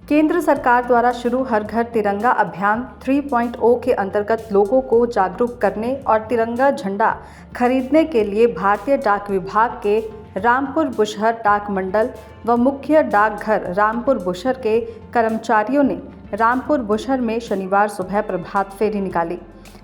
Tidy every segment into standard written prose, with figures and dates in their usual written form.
केंद्र सरकार द्वारा शुरू हर घर तिरंगा अभियान 3.0 के अंतर्गत लोगों को जागरूक करने और तिरंगा झंडा खरीदने के लिए भारतीय डाक विभाग के रामपुर बुशहर डाक मंडल व मुख्य डाकघर रामपुर बुशहर के कर्मचारियों ने रामपुर बुशहर में शनिवार सुबह प्रभात फेरी निकाली।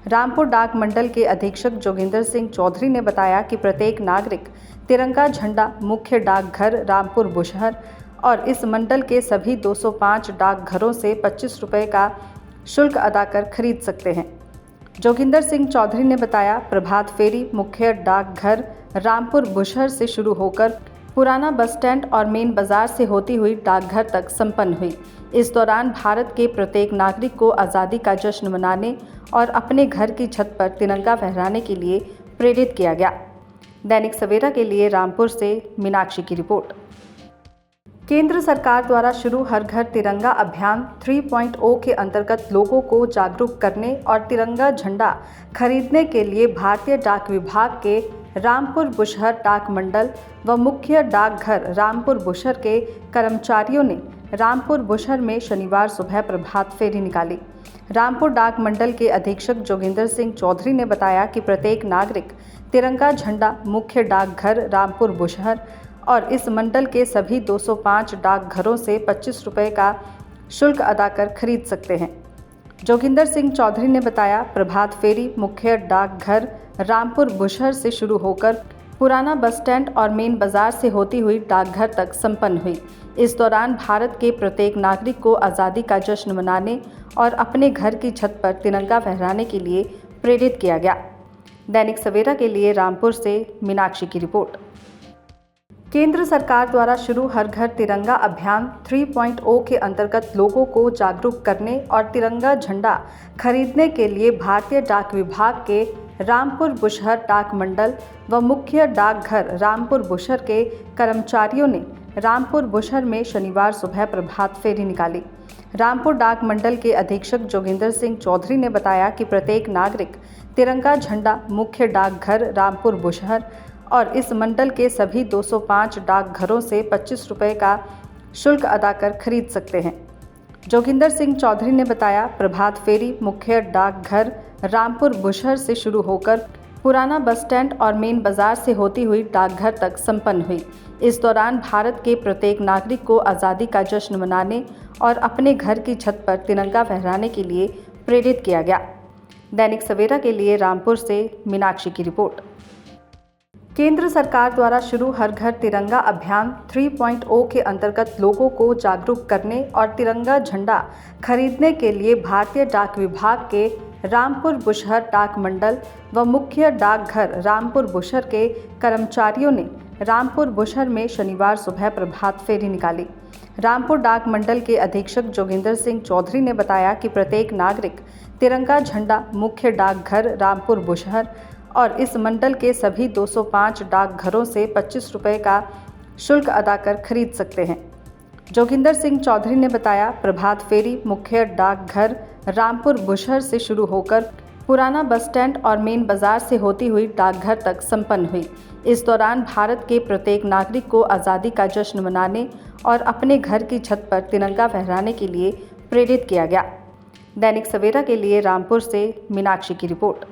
रामपुर डाक मंडल के अधीक्षक जोगिंदर सिंह चौधरी ने बताया कि प्रत्येक नागरिक तिरंगा झंडा मुख्य डाकघर रामपुर बुशहर और इस मंडल के सभी 205 डाकघरों से 25 रुपये का शुल्क अदा कर खरीद सकते हैं। जोगिंदर सिंह चौधरी ने बताया, प्रभात फेरी मुख्य डाकघर रामपुर बुशहर से शुरू होकर पुराना बस स्टैंड और मेन बाजार से होती हुई डाकघर तक संपन्न हुई। इस दौरान भारत के प्रत्येक नागरिक को आज़ादी का जश्न मनाने और अपने घर की छत पर तिरंगा फहराने के लिए प्रेरित किया गया। दैनिक सवेरा के लिए रामपुर से मीनाक्षी की रिपोर्ट। केंद्र सरकार द्वारा शुरू हर घर तिरंगा अभियान 3.0 के अंतर्गत लोगों को जागरूक करने और तिरंगा झंडा खरीदने के लिए भारतीय डाक विभाग के रामपुर बुशहर डाक मंडल व मुख्य डाकघर रामपुर बुशहर के कर्मचारियों ने रामपुर बुशहर में शनिवार सुबह प्रभात फेरी निकाली। रामपुर डाक मंडल के अधीक्षक जोगिंदर सिंह चौधरी ने बताया कि प्रत्येक नागरिक तिरंगा झंडा मुख्य डाकघर रामपुर बुशहर और इस मंडल के सभी 205 डाकघरों से 25 रुपये का शुल्क अदा कर खरीद सकते हैं। जोगिंदर सिंह चौधरी ने बताया, प्रभात फेरी मुख्य डाकघर रामपुर बुशहर से शुरू होकर पुराना बस स्टैंड और मेन बाजार से होती हुई डाकघर तक संपन्न हुई। इस दौरान भारत के प्रत्येक नागरिक को आज़ादी का जश्न मनाने और अपने घर की छत पर तिरंगा फहराने के लिए प्रेरित किया गया। दैनिक सवेरा के लिए रामपुर से मीनाक्षी की रिपोर्ट। केंद्र सरकार द्वारा शुरू हर घर तिरंगा अभियान 3.0 के अंतर्गत लोगों को जागरूक करने और तिरंगा झंडा खरीदने के लिए भारतीय डाक विभाग के रामपुर बुशहर डाक मंडल व मुख्य डाकघर रामपुर बुशहर के कर्मचारियों ने रामपुर बुशहर में शनिवार सुबह प्रभात फेरी निकाली। रामपुर डाक मंडल के अधीक्षक जोगिंदर सिंह चौधरी ने बताया कि प्रत्येक नागरिक तिरंगा झंडा मुख्य डाकघर रामपुर बुशहर और इस मंडल के सभी 205 डाकघरों से 25 रुपये का शुल्क अदा कर खरीद सकते हैं। जोगिंदर सिंह चौधरी ने बताया, प्रभात फेरी मुख्य डाकघर रामपुर बुशहर से शुरू होकर पुराना बस स्टैंड और मेन बाजार से होती हुई डाकघर तक संपन्न हुई। इस दौरान भारत के प्रत्येक नागरिक को आज़ादी का जश्न मनाने और अपने घर की छत पर तिरंगा फहराने के लिए प्रेरित किया गया। दैनिक सवेरा के लिए रामपुर से मीनाक्षी की रिपोर्ट। केंद्र सरकार द्वारा शुरू हर घर तिरंगा अभियान 3.0 के अंतर्गत लोगों को जागरूक करने और तिरंगा झंडा खरीदने के लिए भारतीय डाक विभाग के रामपुर बुशहर डाक मंडल व मुख्य डाकघर रामपुर बुशहर के कर्मचारियों ने रामपुर बुशहर में शनिवार सुबह प्रभात फेरी निकाली। रामपुर डाक मंडल के अधीक्षक जोगिंदर सिंह चौधरी ने बताया कि प्रत्येक नागरिक तिरंगा झंडा मुख्य डाकघर रामपुर बुशहर और इस मंडल के सभी 205 डाकघरों से 25 रुपये का शुल्क अदा कर खरीद सकते हैं। जोगिंदर सिंह चौधरी ने बताया, प्रभात फेरी मुख्य डाकघर रामपुर बुशहर से शुरू होकर पुराना बस स्टैंड और मेन बाजार से होती हुई डाकघर तक संपन्न हुई। इस दौरान भारत के प्रत्येक नागरिक को आज़ादी का जश्न मनाने और अपने घर की छत पर तिरंगा फहराने के लिए प्रेरित किया गया। दैनिक सवेरा के लिए रामपुर से मीनाक्षी की रिपोर्ट।